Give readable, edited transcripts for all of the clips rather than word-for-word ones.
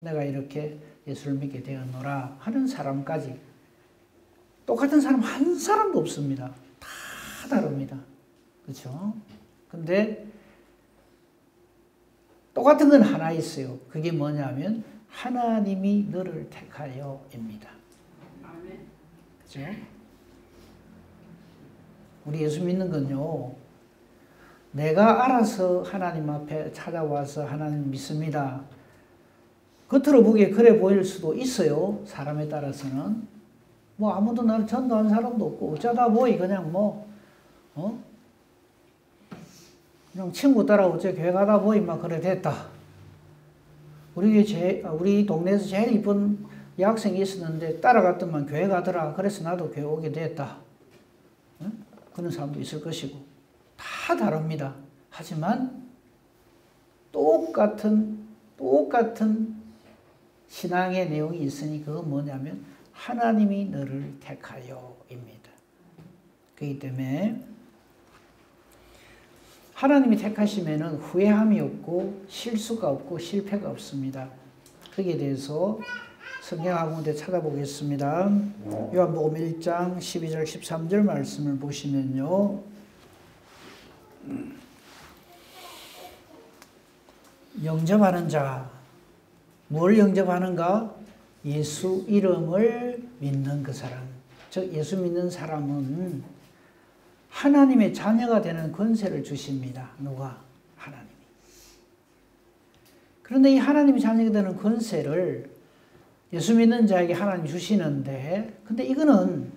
내가 이렇게 예수를 믿게 되었노라 하는 사람까지 똑같은 사람 한 사람도 없습니다. 다 다릅니다. 그렇죠? 근데 똑같은 건 하나 있어요. 그게 뭐냐면 하나님이 너를 택하여입니다. 그렇죠? 우리 예수 믿는 건요. 내가 알아서 하나님 앞에 찾아와서 하나님 믿습니다. 겉으로 보기에 그래 보일 수도 있어요. 사람에 따라서는. 뭐 아무도 나를 전도한 사람도 없고 어쩌다 보이 그냥 그냥 친구 따라 어째 교회 가다 보이 막 그래 됐다. 우리 동네에서 제일 이쁜 여학생이 있었는데 따라갔더만 교회 가더라. 그래서 나도 교회 오게 됐다. 그런 사람도 있을 것이고 다 다릅니다. 하지만 똑같은 신앙의 내용이 있으니 그건 뭐냐면 하나님이 너를 택하여입니다. 그렇기 때문에 하나님이 택하시면은 후회함이 없고 실수가 없고 실패가 없습니다. 거기에 대해서 성경 학문대 찾아보겠습니다. 요한복음 1장 12절 13절 말씀을 보시면요. 영접하는 자, 뭘 영접하는가? 예수 이름을 믿는 그 사람. 즉 예수 믿는 사람은 하나님의 자녀가 되는 권세를 주십니다. 누가? 하나님이. 그런데 이 하나님의 자녀가 되는 권세를 예수 믿는 자에게 하나님이 주시는데 근데 이거는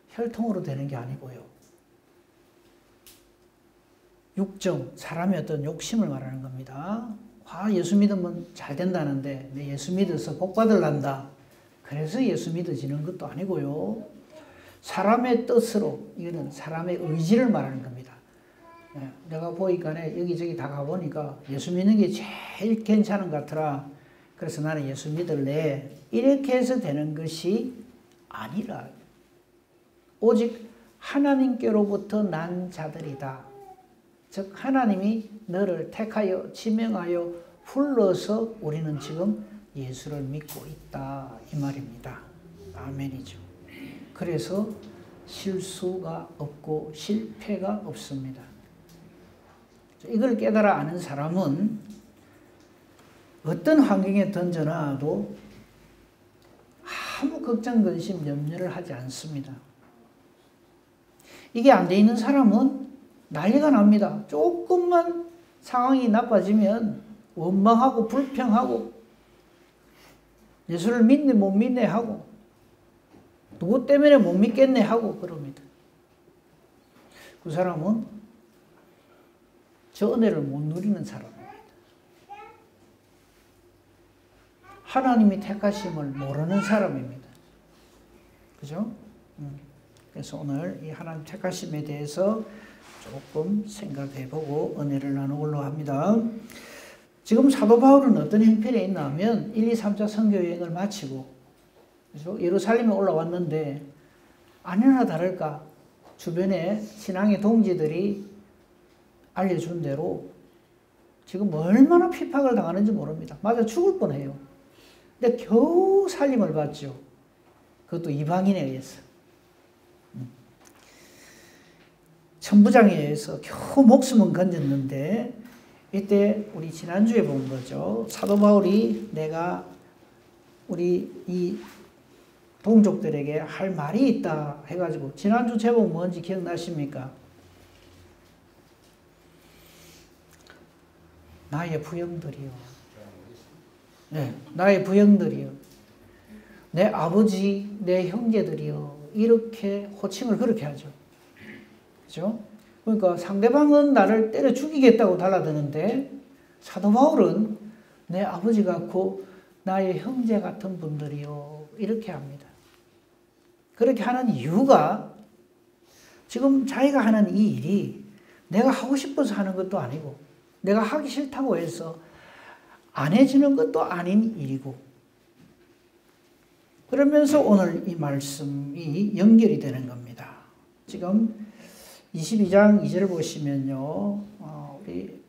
혈통으로 되는 게 아니고요. 육정, 사람의 어떤 욕심을 말하는 겁니다. 예수 믿으면 잘 된다는데 내 예수 믿어서 복 받으란다. 그래서 예수 믿어지는 것도 아니고요. 사람의 뜻으로 이거는 사람의 의지를 말하는 겁니다. 내가 보니까 여기저기 다 가보니까 예수 믿는 게 제일 괜찮은 것 같더라. 그래서 나는 예수 믿을래. 이렇게 해서 되는 것이 아니라 오직 하나님께로부터 난 자들이다. 즉 하나님이 너를 택하여 지명하여 불러서 우리는 지금 예수를 믿고 있다 이 말입니다. 아멘이죠. 그래서 실수가 없고 실패가 없습니다. 이걸 깨달아 아는 사람은 어떤 환경에 던져놔도 아무 걱정, 근심, 염려를 하지 않습니다. 이게 안 돼 있는 사람은 난리가 납니다. 조금만 상황이 나빠지면 원망하고 불평하고 예수를 믿네 못 믿네 하고 누구 때문에 못 믿겠네 하고 그럽니다. 그 사람은 저 은혜를 못 누리는 사람입니다. 하나님이 택하심을 모르는 사람입니다. 그죠? 그래서 오늘 이 하나님 택하심에 대해서 조금 생각해보고 은혜를 나누려고 합니다. 지금 사도 바울은 어떤 형편에 있나 하면 1, 2, 3차 선교 여행을 마치고 그죠? 예루살렘에 올라왔는데 아니나 다를까 주변에 신앙의 동지들이 알려준 대로 지금 얼마나 핍박을 당하는지 모릅니다. 맞아 죽을 뻔해요. 근데 겨우 살림을 받죠. 그것도 이방인에 의해서. 천부장에 의해서 겨우 목숨은 건졌는데 이때 우리 지난주에 본 거죠. 사도 바울이 내가 우리 이 동족들에게 할 말이 있다 해가지고 지난주 제목 뭔지 기억나십니까? 나의 부형들이요. 네, 나의 부형들이요. 내 아버지, 내 형제들이요. 이렇게 호칭을 그렇게 하죠. 그죠? 그러니까 상대방은 나를 때려 죽이겠다고 달라드는데 사도 바울은 내 아버지 같고 나의 형제 같은 분들이요. 이렇게 합니다. 그렇게 하는 이유가 지금 자기가 하는 이 일이 내가 하고 싶어서 하는 것도 아니고 내가 하기 싫다고 해서 안 해지는 것도 아닌 일이고 그러면서 오늘 이 말씀이 연결이 되는 겁니다. 지금 22장 2절을 보시면요. 우리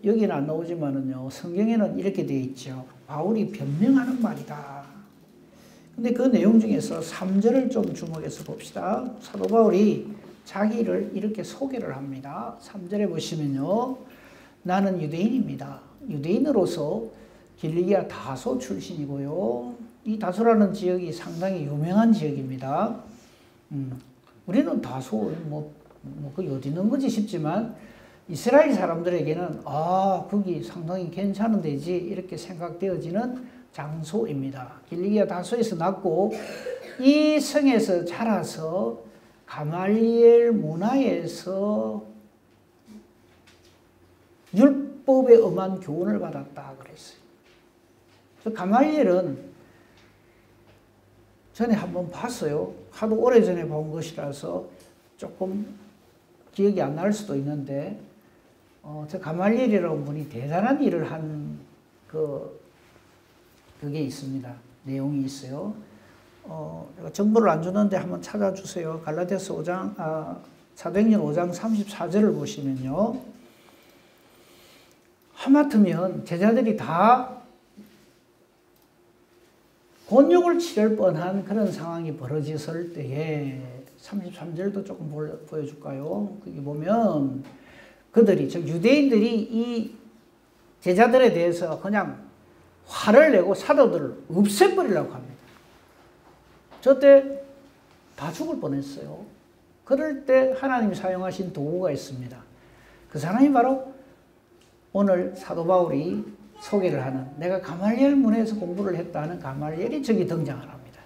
여기는 안 나오지만은요, 성경에는 이렇게 되어 있죠. 바울이 변명하는 말이다. 근데 그 내용 중에서 3절을 좀 주목해서 봅시다. 사도 바울이 자기를 이렇게 소개를 합니다. 3절에 보시면요. 나는 유대인입니다. 유대인으로서 길리기아 다소 출신이고요. 이 다소라는 지역이 상당히 유명한 지역입니다. 우리는 다소 그게 어디 있는 건지 싶지만 이스라엘 사람들에게는 거기 상당히 괜찮은 데지 이렇게 생각되어지는 장소입니다. 길리기아 다소에서 났고 이 성에서 자라서 가말리엘 문화에서 율법에 엄한 교훈을 받았다 그랬어요. 가말리엘은 전에 한번 봤어요. 하도 오래전에 본 것이라서 조금 기억이 안 날 수도 있는데 저 가말리엘이라는 분이 대단한 일을 한 그게 있습니다. 내용이 있어요. 제가 정보를 안 주는데 한번 찾아주세요. 갈라디아서 5장, 사도행전 5장 34절을 보시면요. 하마터면 제자들이 다 곤욕을 치를 뻔한 그런 상황이 벌어졌을 때에 33절도 조금 보여줄까요? 거기 보면 그들이, 즉 유대인들이 이 제자들에 대해서 그냥 화를 내고 사도들을 없애버리려고 합니다. 저때 다 죽을 뻔했어요. 그럴 때 하나님이 사용하신 도구가 있습니다. 그 사람이 바로 오늘 사도 바울이 소개를 하는, 내가 가말리엘 문에서 공부를 했다는 가말리엘이 저기 등장을 합니다.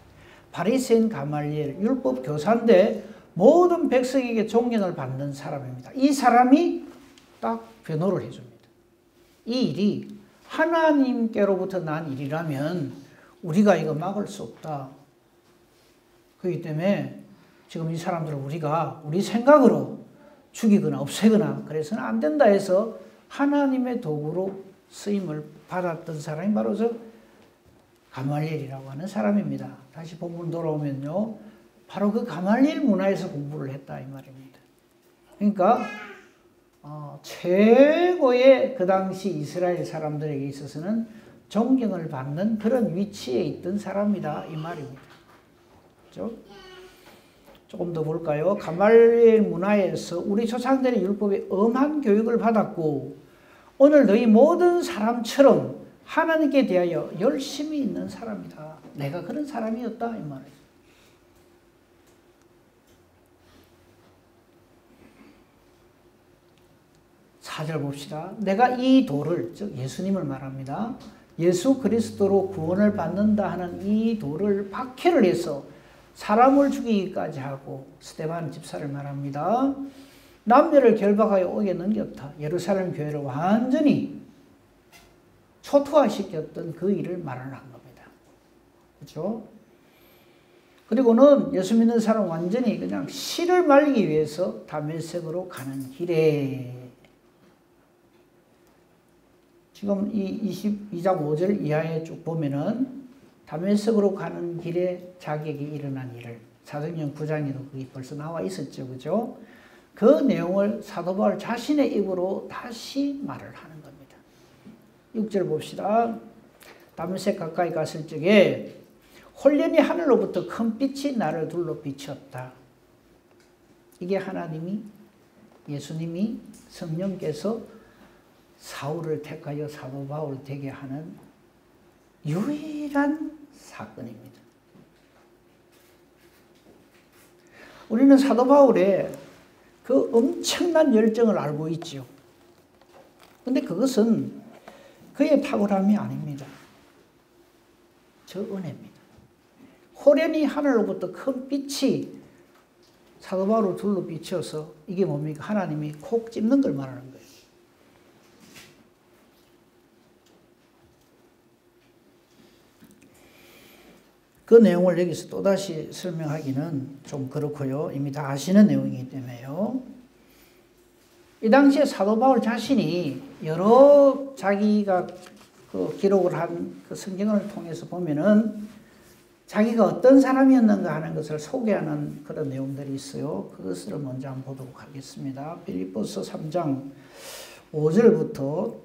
바리새인 가말리엘, 율법 교사인데 모든 백성에게 존경을 받는 사람입니다. 이 사람이 딱 변호를 해줍니다. 이 일이 하나님께로부터 난 일이라면 우리가 이거 막을 수 없다. 그렇기 때문에 지금 이 사람들을 우리가 우리 생각으로 죽이거나 없애거나 그래서는 안 된다 해서 하나님의 도구로 쓰임을 받았던 사람이 바로 저 가말리엘이라고 하는 사람입니다. 다시 본문 돌아오면요. 바로 그 가말리엘 문화에서 공부를 했다 이 말입니다. 그러니까 최고의 그 당시 이스라엘 사람들에게 있어서는 존경을 받는 그런 위치에 있던 사람이다 이 말입니다. 그렇죠? 조금 더 볼까요? 가말리엘 문화에서 우리 조상들의 율법에 엄한 교육을 받았고 오늘 너희 모든 사람처럼 하나님께 대하여 열심히 있는 사람이다. 내가 그런 사람이었다 이 말이에요. 4절 봅시다. 내가 이 돌을, 즉 예수님을 말합니다. 예수 그리스도로 구원을 받는다 하는 이 돌을 박해를 해서 사람을 죽이기까지 하고 스데반 집사를 말합니다. 남녀를 결박하여 옥에 넘겼다. 예루살렘 교회를 완전히 초토화시켰던 그 일을 말하는 겁니다. 그렇죠? 그리고는 예수 믿는 사람 완전히 그냥 씨를 말리기 위해서 다메섹으로 가는 길에 지금 이 22장 5절 이하에 쭉 보면은 다메섹으로 가는 길에 자기에게 일어난 일을 사도행전 9장에도 그게 벌써 나와 있었죠. 그죠? 그 내용을 사도 바울 자신의 입으로 다시 말을 하는 겁니다. 6절 봅시다. 다메섹 가까이 갔을 적에 홀련히 하늘로부터 큰 빛이 나를 둘러 비쳤다. 이게 하나님이, 예수님이, 성령께서 사울을 택하여 사도 바울 되게 하는 유일한 사건입니다. 우리는 사도 바울의 그 엄청난 열정을 알고 있죠. 근데 그것은 그의 탁월함이 아닙니다. 저 은혜입니다. 호련히 하늘로부터 큰 빛이 사도 바울을 둘러 비춰서 이게 뭡니까? 하나님이 콕 찝는 걸 말하는 거예요. 그 내용을 여기서 또다시 설명하기는 좀 그렇고요. 이미 다 아시는 내용이기 때문에요. 이 당시에 사도 바울 자신이 여러 자기가 그 기록을 한 그 성경을 통해서 보면은 자기가 어떤 사람이었는가 하는 것을 소개하는 그런 내용들이 있어요. 그것을 먼저 한번 보도록 하겠습니다. 빌립보서 3장 5절부터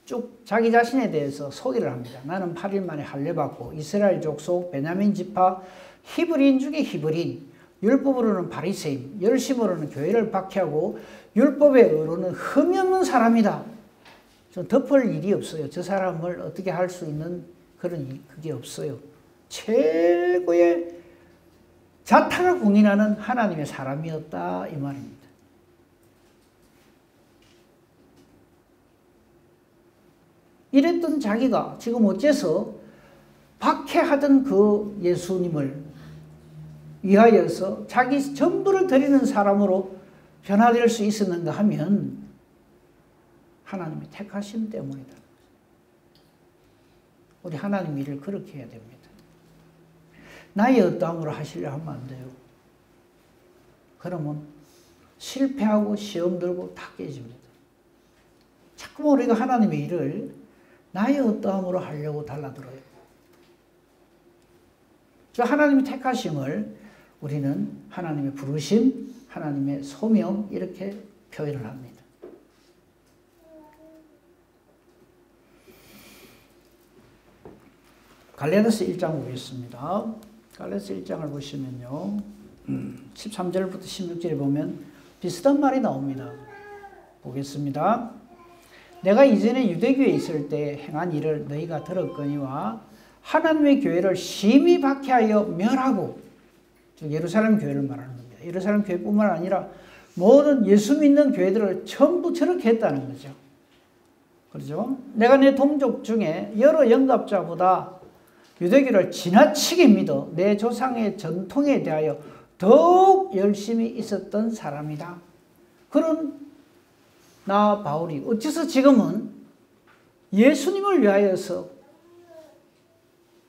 쭉 자기 자신에 대해서 소개를 합니다. 나는 8일 만에 할례받고 이스라엘 족속 베냐민 지파 히브리인 중에 히브리인, 율법으로는 바리새인, 열심으로는 교회를 박해하고 율법의 의로는 흠이 없는 사람이다. 좀 덮을 일이 없어요. 저 사람을 어떻게 할 수 있는 그게 없어요. 최고의 자타를 공인하는 하나님의 사람이었다 이 말입니다. 이랬던 자기가 지금 어째서 박해하던 그 예수님을 위하여서 자기 전부를 드리는 사람으로 변화될 수 있었는가 하면 하나님의 택하심 때문이다. 우리 하나님 일을 그렇게 해야 됩니다. 나의 어떠함으로 하시려 하면 안 돼요. 그러면 실패하고 시험 들고 다 깨집니다. 자꾸 우리가 하나님의 일을 나의 어떠함으로 하려고 달라들어요. 저 하나님의 택하심을 우리는 하나님의 부르심, 하나님의 소명 이렇게 표현을 합니다. 갈라디아서 1장 보겠습니다. 갈라디아서 1장을 보시면요. 13절부터 16절에 보면 비슷한 말이 나옵니다. 보겠습니다. 내가 이전에 유대교에 있을 때 행한 일을 너희가 들었거니와 하나님의 교회를 심히 박해하여 멸하고, 즉 예루살렘 교회를 말하는 겁니다. 예루살렘 교회뿐만 아니라 모든 예수 믿는 교회들을 전부 저렇게 했다는 거죠. 그렇죠? 내가 내 동족 중에 여러 영갑자보다 유대교를 지나치게 믿어 내 조상의 전통에 대하여 더욱 열심히 있었던 사람이다. 그런 나 바울이 어째서 지금은 예수님을 위하여서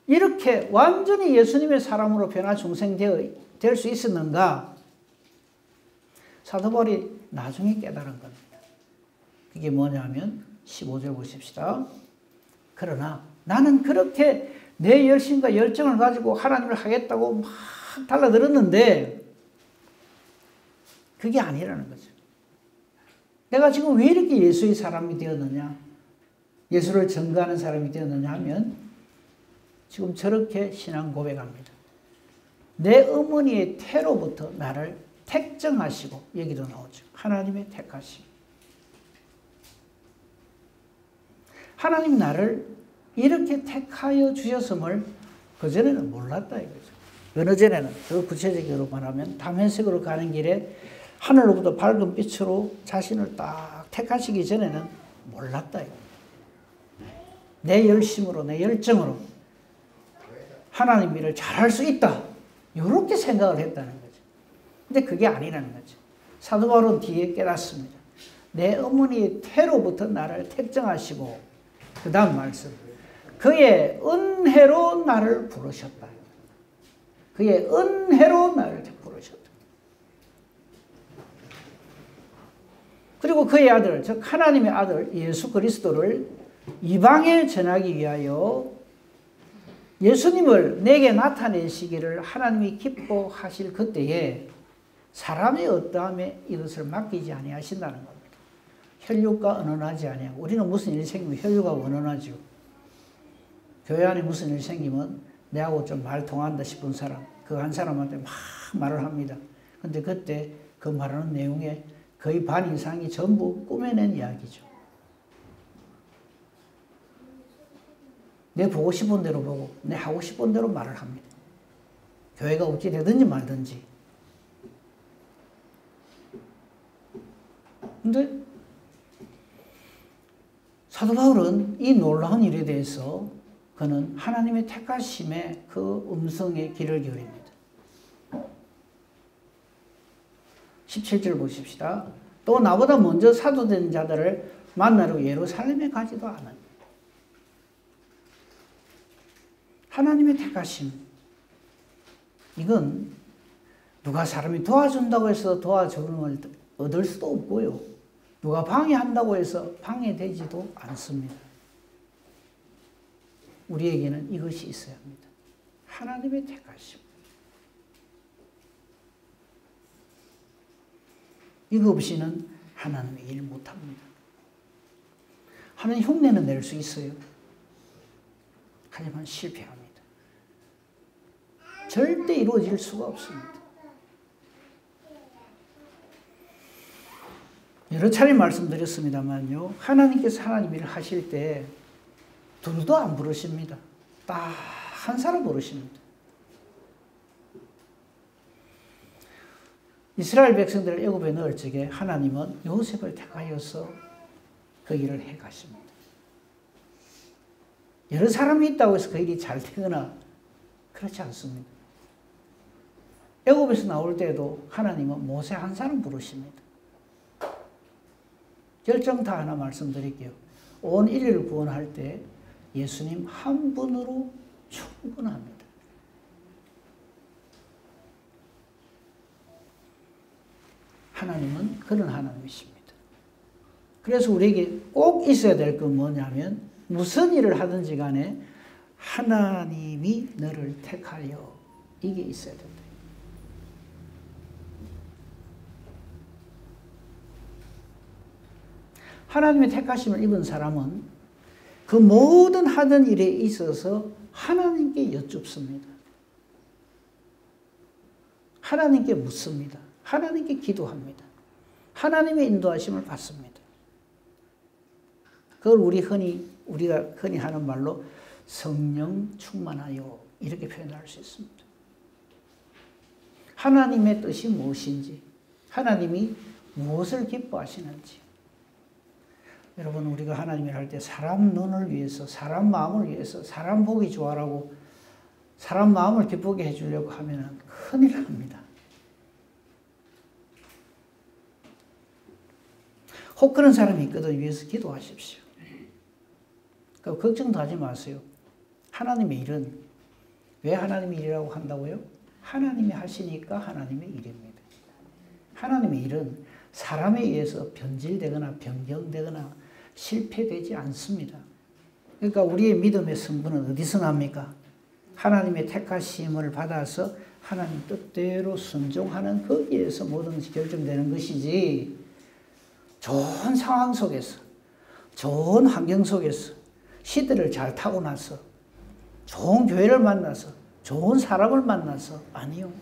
이렇게 완전히 예수님의 사람으로 변화 중생될 수 있었는가? 사도 바울이 나중에 깨달은 겁니다. 그게 뭐냐면 15절 보십시다. 그러나 나는 그렇게 내 열심과 열정을 가지고 하나님을 하겠다고 막 달라들었는데 그게 아니라는 거죠. 내가 지금 왜 이렇게 예수의 사람이 되었느냐, 예수를 전가하는 사람이 되었느냐 하면 지금 저렇게 신앙 고백합니다. 내 어머니의 태로부터 나를 택정하시고, 여기도 나오죠. 하나님의 택하심. 하나님 나를 이렇게 택하여 주셨음을 그전에는 몰랐다 이거죠. 어느 전에는 더 구체적으로 말하면 다메섹으로 가는 길에 하늘로부터 밝은 빛으로 자신을 딱 택하시기 전에는 몰랐다 이거죠. 내 열심으로, 내 열정으로 하나님 일을 잘할 수 있다. 이렇게 생각을 했다는 거죠. 근데 그게 아니라는 거죠. 사도 바울은 뒤에 깨닫습니다. 내 어머니의 태로부터 나를 택정하시고, 그 다음 말씀. 그의 은혜로 나를 부르셨다. 그의 은혜로 나를 부르셨다. 그리고 그의 아들, 즉 하나님의 아들 예수 그리스도를 이방에 전하기 위하여 예수님을 내게 나타내시기를 하나님이 기뻐하실 그때에 사람의 어떠함에 이것을 맡기지 아니하신다는 겁니다. 혈육과 언언하지 아니하고, 우리는 무슨 일이 생기면 혈육하고 언언하죠. 교회 안에 무슨 일이 생기면 내하고 좀 말 통한다 싶은 사람, 그 한 사람한테 막 말을 합니다. 근데 그때 그 말하는 내용에 거의 반 이상이 전부 꾸며낸 이야기죠. 내 보고 싶은 대로 보고 내 하고 싶은 대로 말을 합니다. 교회가 어찌 되든지 말든지. 근데 사도 바울은 이 놀라운 일에 대해서 그는 하나님의 택하심의 그 음성에 귀를 기울입니다. 17절 보십시다. 또 나보다 먼저 사도된 자들을 만나러 예루살렘에 가지도 않았다. 하나님의 택하심, 이건 누가 사람이 도와준다고 해서 도와주는 걸 얻을 수도 없고요. 누가 방해한다고 해서 방해되지도 않습니다. 우리에게는 이것이 있어야 합니다. 하나님의 택하심. 이거 없이는 하나님의 일 못합니다. 하나님 흉내는 낼 수 있어요. 하지만 실패합니다. 절대 이루어질 수가 없습니다. 여러 차례 말씀드렸습니다만요. 하나님께서 하나님 일을 하실 때 둘도 안 부르십니다. 딱 한 사람 부르십니다. 이스라엘 백성들을 애굽에 넣을 적에 하나님은 요셉을 택하여서 그 일을 해 가십니다. 여러 사람이 있다고 해서 그 일이 잘 되거나 그렇지 않습니다. 애굽에서 나올 때도 하나님은 모세 한 사람 부르십니다. 결정타 하나 말씀드릴게요. 온 인류를 구원할 때 예수님 한 분으로 충분합니다. 하나님은 그런 하나님이십니다. 그래서 우리에게 꼭 있어야 될 건 뭐냐면 무슨 일을 하든지 간에 하나님이 너를 택하여 이게 있어야 된다. 하나님의 택하심을 입은 사람은 그 모든 하던 일에 있어서 하나님께 여쭙습니다. 하나님께 묻습니다. 하나님께 기도합니다. 하나님의 인도하심을 받습니다. 그걸 우리가 흔히 하는 말로 성령 충만하여 이렇게 표현할 수 있습니다. 하나님의 뜻이 무엇인지, 하나님이 무엇을 기뻐하시는지. 여러분, 우리가 하나님을 할 때 사람 눈을 위해서, 사람 마음을 위해서, 사람 보기 좋아라고 사람 마음을 기쁘게 해주려고 하면 큰일 납니다. 혹 그런 사람이 있거든. 위해서 기도하십시오. 걱정도 하지 마세요. 하나님의 일은 왜 하나님의 일이라고 한다고요? 하나님이 하시니까 하나님의 일입니다. 하나님의 일은 사람에 의해서 변질되거나 변경되거나 실패되지 않습니다. 그러니까 우리의 믿음의 성분은 어디서 납니까? 하나님의 택하심을 받아서 하나님 뜻대로 순종하는 거기에서 모든 것이 결정되는 것이지, 좋은 상황 속에서, 좋은 환경 속에서, 시대를 잘 타고 나서, 좋은 교회를 만나서, 좋은 사람을 만나서 아니요.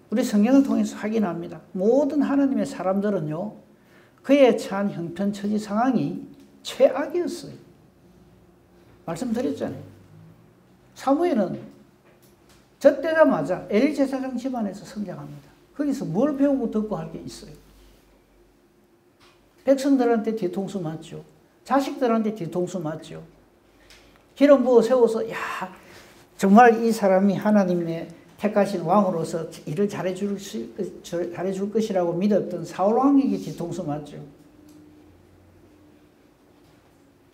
우리 성경을 통해서 확인합니다. 모든 하나님의 사람들은요, 그에 처한 형편처지 상황이 최악이었어요. 말씀드렸잖아요. 사무엘은 젖되자마자 엘리 제사장 집안에서 성장합니다. 거기서 뭘 배우고 듣고 할 게 있어요? 백성들한테 뒤통수 맞죠. 자식들한테 뒤통수 맞죠. 기름 부어 세워서 야 정말 이 사람이 하나님의 택하신 왕으로서 일을 잘해줄 것이라고 믿었던 사울 왕에게 뒤통수 맞죠.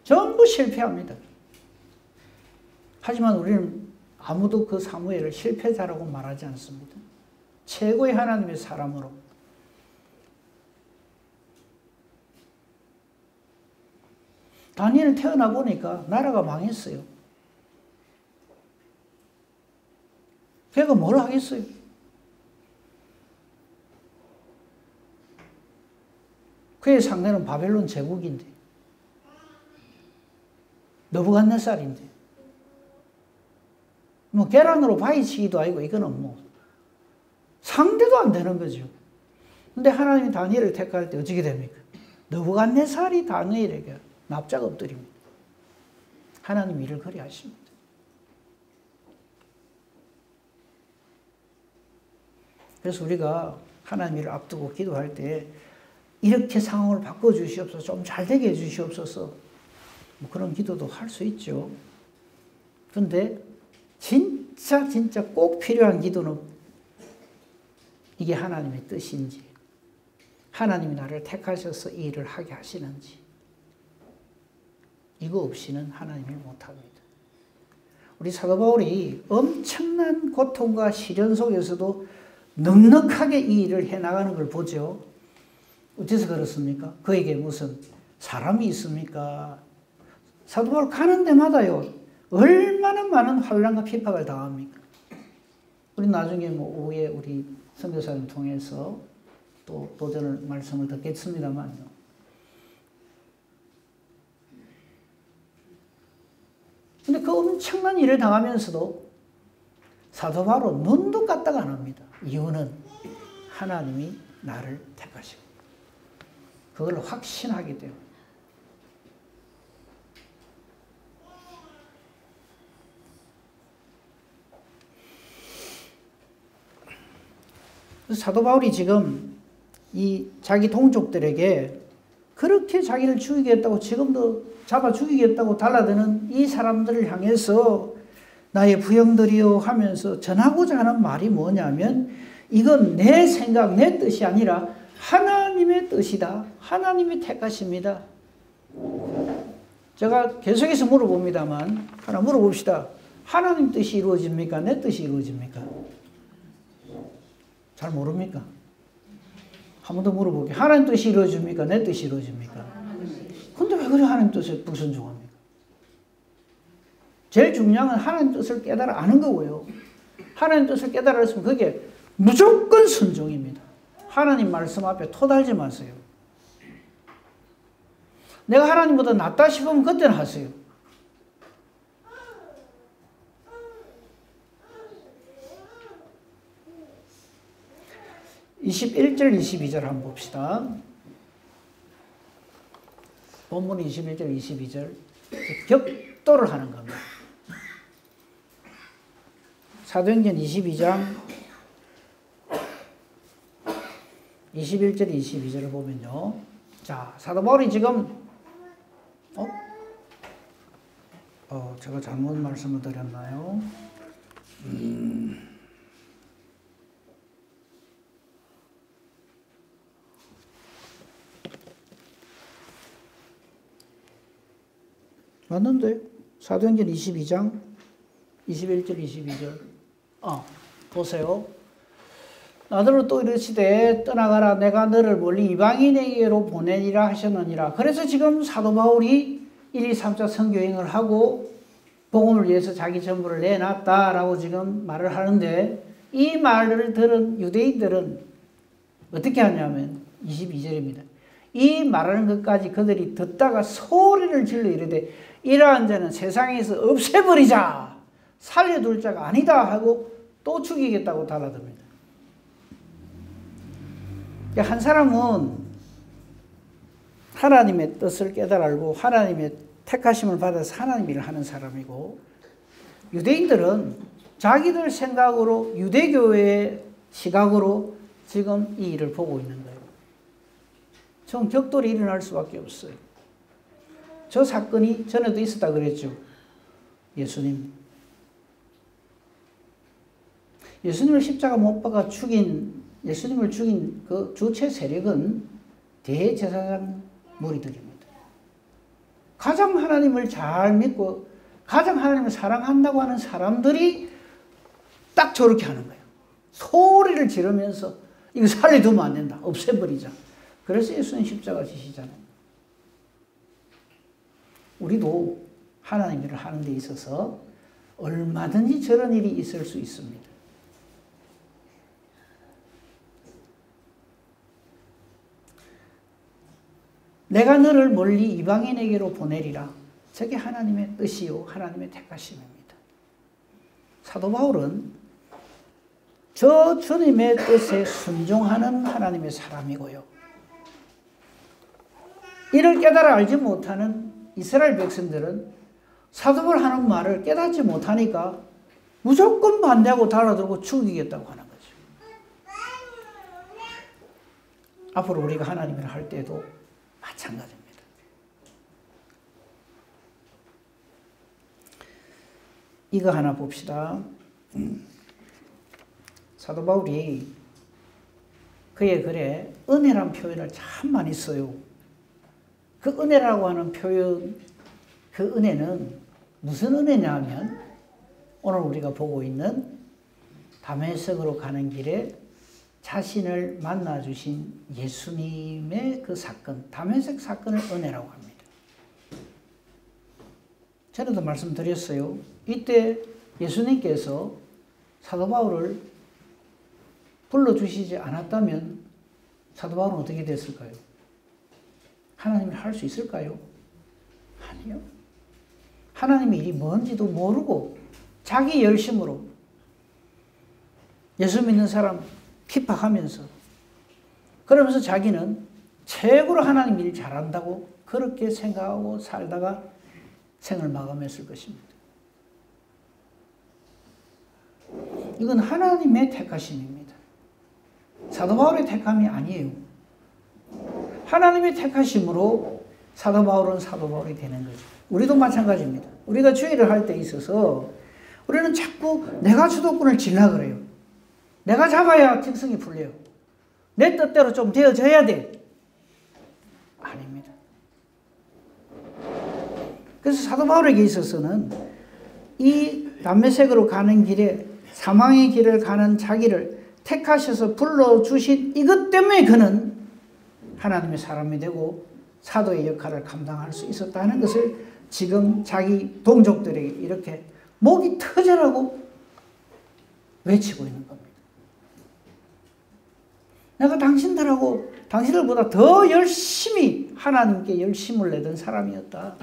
전부 실패합니다. 하지만 우리는 아무도 그 사무엘을 실패자라고 말하지 않습니다. 최고의 하나님의 사람으로. 다니엘 태어나 보니까 나라가 망했어요. 걔가 뭘 하겠어요? 그의 상대는 바벨론 제국인데, 느부갓네살인데, 뭐 계란으로 바위치기도 아니고 이거는 뭐 상대도 안 되는 거죠. 근데 하나님이 다니엘을 택할 때 어떻게 됩니까? 느부갓네살이 다니엘에게 납작 엎드립니다. 하나님 일을 그리 하십니다. 그래서 우리가 하나님 일을 앞두고 기도할 때 이렇게 상황을 바꿔주시옵소서, 좀 잘되게 해주시옵소서, 뭐 그런 기도도 할 수 있죠. 그런데 진짜 꼭 필요한 기도는 이게 하나님의 뜻인지, 하나님이 나를 택하셔서 이 일을 하게 하시는지, 이거 없이는 하나님을 못합니다. 우리 사도 바울이 엄청난 고통과 시련 속에서도 넉넉하게 이 일을 해나가는 걸 보죠. 어째서 그렇습니까? 그에게 무슨 사람이 있습니까? 사도 바울 가는 데마다요, 얼마나 많은 환난과 핍박을 당합니까? 우리 나중에 뭐 오후에 우리 선교사님 통해서 또 저는 말씀을 듣겠습니다만요. 근데 그 엄청난 일을 당하면서도 사도 바울은 눈도 까딱 안 합니다. 이유는 하나님이 나를 택하시고 그걸 확신하기 때문에. 사도 바울이 지금 이 자기 동족들에게 그렇게 자기를 죽이겠다고 지금도 잡아 죽이겠다고 달라드는 이 사람들을 향해서 나의 부형들이여 하면서 전하고자 하는 말이 뭐냐면 이건 내 생각, 내 뜻이 아니라 하나님의 뜻이다. 하나님이 택하십니다. 제가 계속해서 물어봅니다만 하나 물어봅시다. 하나님 뜻이 이루어집니까? 내 뜻이 이루어집니까? 잘 모릅니까? 한 번 더 물어볼게요. 하나님 뜻이 이루어집니까? 내 뜻이 이루어집니까? 근데 왜 그래 하나님 뜻에 불순종합니까? 제일 중요한 건 하나님 뜻을 깨달아 아는 거고요. 하나님 뜻을 깨달았으면 그게 무조건 순종입니다. 하나님 말씀 앞에 토달지 마세요. 내가 하나님보다 낫다 싶으면 그때는 하세요. (21절) (22절) 한번 봅시다. 본문 21절 22절 격도를 하는 겁니다. 사도행전 22장 21절 22절을 보면요. 자, 사도 바울이 지금 제가 잘못 말씀을 드렸나요? 맞는데? 사도행전 22장 21절 22절 보세요. 나더러 또 이르시되 떠나가라 내가 너를 멀리 이방인에게로 보내리라 하셨느니라. 그래서 지금 사도 바울이 1, 2, 3차 선교행을 하고 복음을 위해서 자기 전부를 내놨다라고 지금 말을 하는데 이 말을 들은 유대인들은 어떻게 하냐면 22절입니다. 이 말하는 것까지 그들이 듣다가 소리를 질러 이르되 이러한 자는 세상에서 없애버리자 살려둘 자가 아니다 하고 또 죽이겠다고 달라듭니다. 한 사람은 하나님의 뜻을 깨달고 하나님의 택하심을 받아서 하나님 일을 하는 사람이고 유대인들은 자기들 생각으로 유대교의 시각으로 지금 이 일을 보고 있는 거예요. 좀 격돌이 일어날 수밖에 없어요. 저 사건이 전에도 있었다 그랬죠. 예수님을 십자가 못 박아 예수님을 죽인 그 주체 세력은 대제사장 무리들입니다. 가장 하나님을 잘 믿고 가장 하나님을 사랑한다고 하는 사람들이 딱 저렇게 하는 거예요. 소리를 지르면서 이거 살려두면 안 된다. 없애버리자. 그래서 예수님 십자가 지시잖아요. 우리도 하나님 일을 하는 데 있어서 얼마든지 저런 일이 있을 수 있습니다. 내가 너를 멀리 이방인에게로 보내리라. 저게 하나님의 뜻이요 하나님의 택하심입니다. 사도 바울은 저 주님의 뜻에 순종하는 하나님의 사람이고요. 이를 깨달아 알지 못하는 이스라엘 백성들은 사도 바울 하는 말을 깨닫지 못하니까 무조건 반대하고 달라들고 죽이겠다고 하는 거죠. 앞으로 우리가 하나님을 할 때도 마찬가지입니다. 이거 하나 봅시다. 사도 바울이 그의 글에 은혜란 표현을 참 많이 써요. 그 은혜라고 하는 표현, 그 은혜는 무슨 은혜냐 하면 오늘 우리가 보고 있는 다메섹으로 가는 길에 자신을 만나주신 예수님의 그 사건, 다메섹 사건을 은혜라고 합니다. 전에도 말씀드렸어요. 이때 예수님께서 사도 바울을 불러주시지 않았다면 사도 바울은 어떻게 됐을까요? 하나님이 할 수 있을까요? 아니요. 하나님의 일이 뭔지도 모르고 자기 열심으로 예수 믿는 사람 핍박하면서 그러면서 자기는 최고로 하나님 일 잘한다고 그렇게 생각하고 살다가 생을 마감했을 것입니다. 이건 하나님의 택하심입니다. 사도 바울의 택함이 아니에요. 하나님의 택하심으로 사도 바울은 사도 바울이 되는 거죠. 우리도 마찬가지입니다. 우리가 주의를 할 때 있어서 우리는 자꾸 내가 주도권을 쥐려고 그래요. 내가 잡아야 직성이 풀려요. 내 뜻대로 좀 되어져야 돼. 아닙니다. 그래서 사도 바울에게 있어서는 이 담메색으로 가는 길에 사망의 길을 가는 자기를 택하셔서 불러주신 이것 때문에 그는 하나님의 사람이 되고 사도의 역할을 감당할 수 있었다는 것을 지금 자기 동족들에게 이렇게 목이 터져라고 외치고 있는 겁니다. 내가 당신들보다 더 열심히 하나님께 열심을 내던 사람이었다.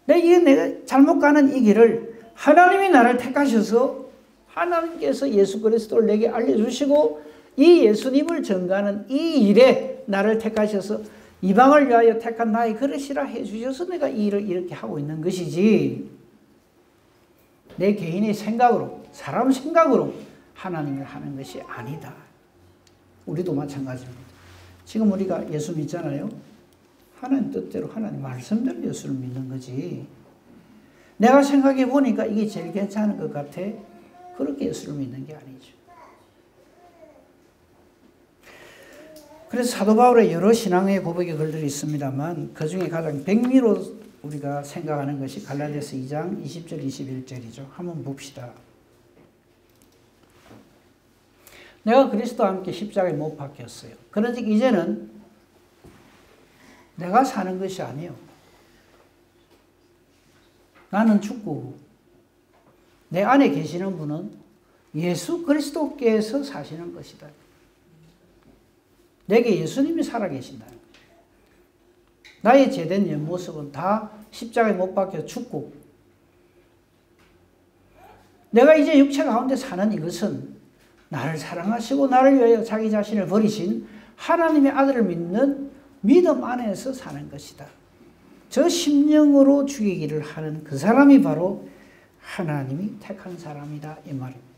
내가 잘못 가는 이 길을 하나님이 나를 택하셔서 하나님께서 예수 그리스도를 내게 알려주시고 이 예수님을 전가하는 이 일에 나를 택하셔서 이방을 위하여 택한 나의 그릇이라 해주셔서 내가 이 일을 이렇게 하고 있는 것이지 내 개인의 생각으로 사람 생각으로 하나님을 하는 것이 아니다. 우리도 마찬가지입니다. 지금 우리가 예수 믿잖아요. 하나님 뜻대로 하나님 말씀대로 예수를 믿는 거지. 내가 생각해 보니까 이게 제일 괜찮은 것 같아. 그렇게 예수를 믿는 게 아니죠. 그래서 사도 바울의 여러 신앙의 고백의 글들이 있습니다만 그 중에 가장 백미로 우리가 생각하는 것이 갈라디아서 2장 20절 21절이죠. 한번 봅시다. 내가 그리스도와 함께 십자가에 못 박혔어요. 그런즉 이제는 내가 사는 것이 아니에요. 나는 죽고 내 안에 계시는 분은 예수 그리스도께서 사시는 것이다. 내게 예수님이 살아계신다. 나의 제된 옆모습은 다 십자가에 못 박혀 죽고 내가 이제 육체 가운데 사는 이것은 나를 사랑하시고 나를 위하여 자기 자신을 버리신 하나님의 아들을 믿는 믿음 안에서 사는 것이다. 저 심령으로 죽이기를 하는 그 사람이 바로 하나님이 택한 사람이다. 이 말입니다.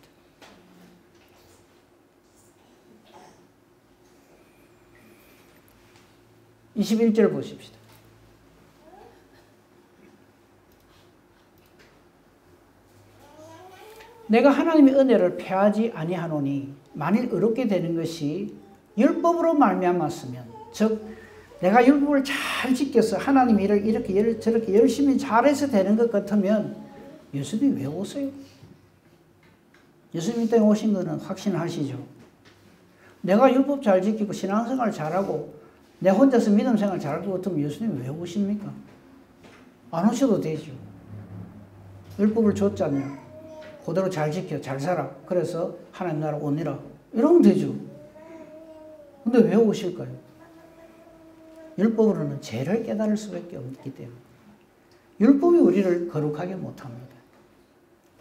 (21절) 보십시다. 내가 하나님의 은혜를 패하지 아니하노니 만일 의롭게 되는 것이 율법으로 말미암았으면 즉 내가 율법을 잘 지켜서 하나님 일을 이렇게 저렇게 열심히 잘해서 되는 것 같으면 예수님이 왜 오세요? 예수님 때문에 오신 거는 확신하시죠? 내가 율법 잘 지키고 신앙생활 잘하고 내 혼자서 믿음 생활 잘할 것 같으면 예수님이 왜 오십니까? 안 오셔도 되죠. 율법을 줬잖아요. 그대로 잘 지켜, 잘 살아. 그래서 하나님 나라 오니라. 이러면 되죠. 근데 왜 오실까요? 율법으로는 죄를 깨달을 수밖에 없기 때문에. 율법이 우리를 거룩하게 못합니다.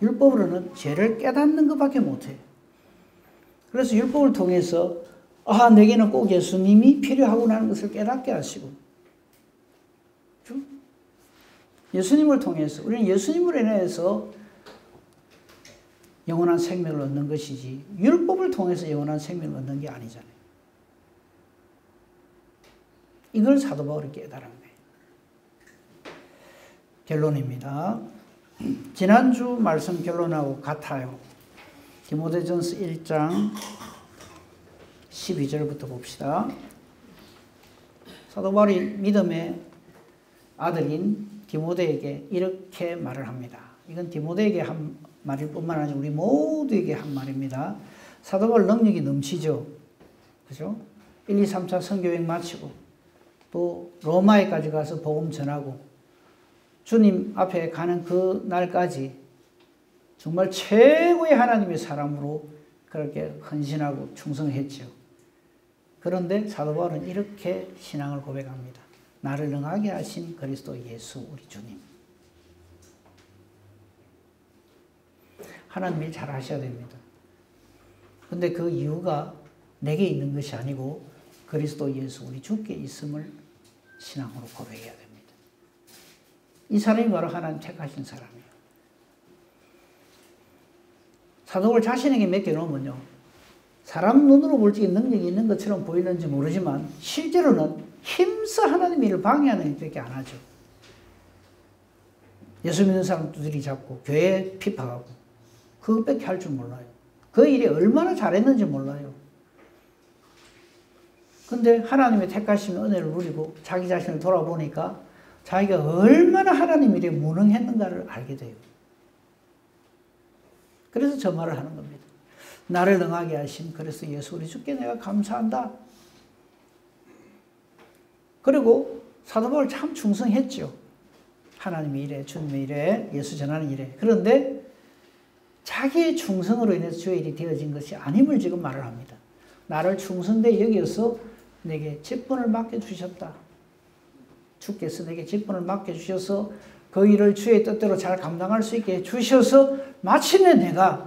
율법으로는 죄를 깨닫는 것밖에 못해요. 그래서 율법을 통해서 내게는 꼭 예수님이 필요하구나 하는 것을 깨닫게 하시고 예수님을 통해서 우리는 예수님을 인해서 영원한 생명을 얻는 것이지 율법을 통해서 영원한 생명을 얻는 게 아니잖아요. 이걸 사도 바울이 깨달은 거예요. 결론입니다. 지난주 말씀 결론하고 같아요. 디모데전서 1장 12절부터 봅시다. 사도 바울이 믿음의 아들인 디모데에게 이렇게 말을 합니다. 이건 디모데에게 한 말일 뿐만 아니라 우리 모두에게 한 말입니다. 사도 바울 능력이 넘치죠. 그죠? 1, 2, 3차 선교여행 마치고 또 로마에까지 가서 복음 전하고 주님 앞에 가는 그 날까지 정말 최고의 하나님의 사람으로 그렇게 헌신하고 충성했죠. 그런데 사도 바울은 이렇게 신앙을 고백합니다. 나를 능하게 하신 그리스도 예수 우리 주님. 하나님 일 잘 하셔야 됩니다. 근데 그 이유가 내게 있는 것이 아니고 그리스도 예수 우리 주께 있음을 신앙으로 고백해야 됩니다. 이 사람이 바로 하나님 택하신 사람이에요. 사도 바울 자신에게 맡겨놓으면요, 사람 눈으로 볼 적에 능력이 있는 것처럼 보이는지 모르지만 실제로는 힘써 하나님의 일을 방해하는 일밖에 안 하죠. 예수 믿는 사람 두드리 잡고 교회 핍박하고 그것밖에 할 줄 몰라요. 그 일이 얼마나 잘했는지 몰라요. 근데 하나님의 택하심의 은혜를 누리고 자기 자신을 돌아보니까 자기가 얼마나 하나님 일에 무능했는가를 알게 돼요. 그래서 저 말을 하는 겁니다. 나를 능하게 하신 그리스도 예수 우리 주께 내가 감사한다. 그리고 사도 바울 참 충성했죠. 하나님의 일에, 주님의 일에, 예수 전하는 일에. 그런데 자기의 충성으로 인해서 주의 일이 되어진 것이 아님을 지금 말을 합니다. 나를 충성되이 여기서 내게 직분을 맡겨주셨다. 주께서 내게 직분을 맡겨주셔서 그 일을 주의 뜻대로 잘 감당할 수 있게 해주셔서 마침내 내가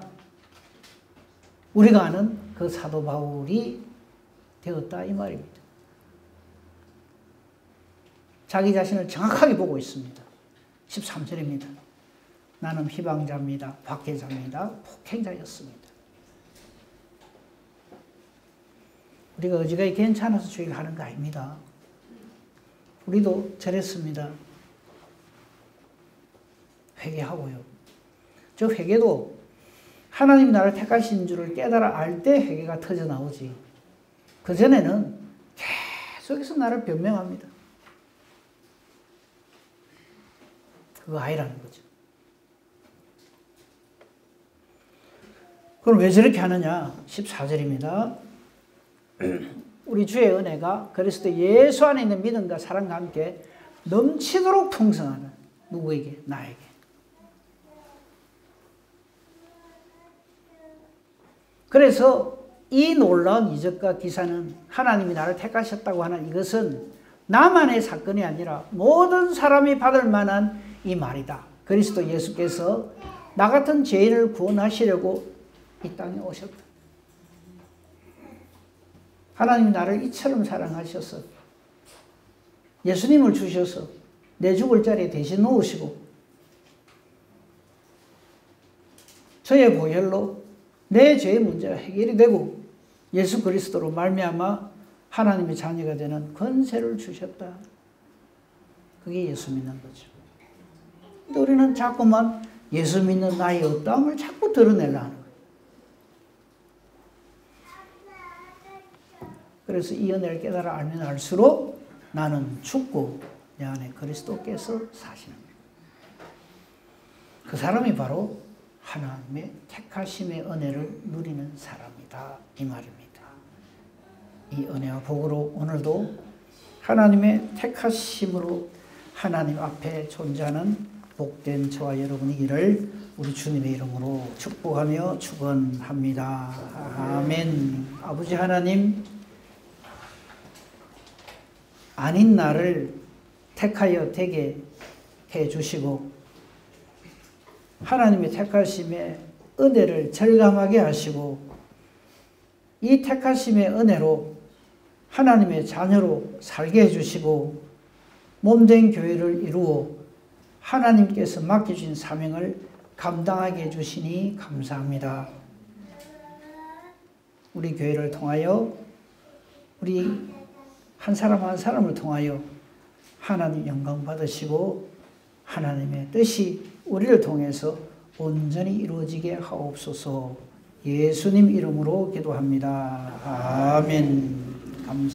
우리가 아는 그 사도 바울이 되었다 이 말입니다. 자기 자신을 정확하게 보고 있습니다. 13절입니다. 나는 희방자입니다. 박해자입니다. 폭행자였습니다. 우리가 어지간히 괜찮아서 주의를 하는 거 아닙니다. 우리도 저랬습니다. 회개하고요. 저 회개도 하나님 나를 택하신 줄을 깨달아 알 때 회개가 터져 나오지. 그전에는 계속해서 나를 변명합니다. 그거 아니라는 거죠. 그럼 왜 저렇게 하느냐? 14절입니다. 우리 주의 은혜가 그리스도 예수 안에 있는 믿음과 사랑과 함께 넘치도록 풍성하는 누구에게? 나에게. 그래서 이 놀라운 이적과 기사는 하나님이 나를 택하셨다고 하는 이것은 나만의 사건이 아니라 모든 사람이 받을 만한 이 말이다. 그리스도 예수께서 나 같은 죄인을 구원하시려고 이 땅에 오셨다. 하나님이 나를 이처럼 사랑하셔서 예수님을 주셔서 내 죽을 자리에 대신 놓으시고 저의 보혈로 내 죄의 문제가 해결이 되고 예수 그리스도로 말미암아 하나님의 자녀가 되는 권세를 주셨다. 그게 예수 믿는 거죠. 근데 우리는 자꾸만 예수 믿는 나의 어떠함을 자꾸 드러내려 하는 거예요. 그래서 이 은혜를 깨달아 알면 알수록 나는 죽고 내 안에 그리스도께서 사시는 거예요. 그 사람이 바로 하나님의 택하심의 은혜를 누리는 사람이다 이 말입니다. 이 은혜와 복으로 오늘도 하나님의 택하심으로 하나님 앞에 존재하는 복된 저와 여러분이기를 우리 주님의 이름으로 축복하며 축원합니다. 아멘. 아버지 하나님, 아닌 나를 택하여 되게 해주시고 하나님의 택하심의 은혜를 절감하게 하시고 이 택하심의 은혜로 하나님의 자녀로 살게 해주시고 몸된 교회를 이루어 하나님께서 맡겨주신 사명을 감당하게 해주시니 감사합니다. 우리 교회를 통하여 우리 한 사람 한 사람을 통하여 하나님 영광 받으시고 하나님의 뜻이 우리를 통해서 온전히 이루어지게 하옵소서. 예수님 이름으로 기도합니다. 아멘.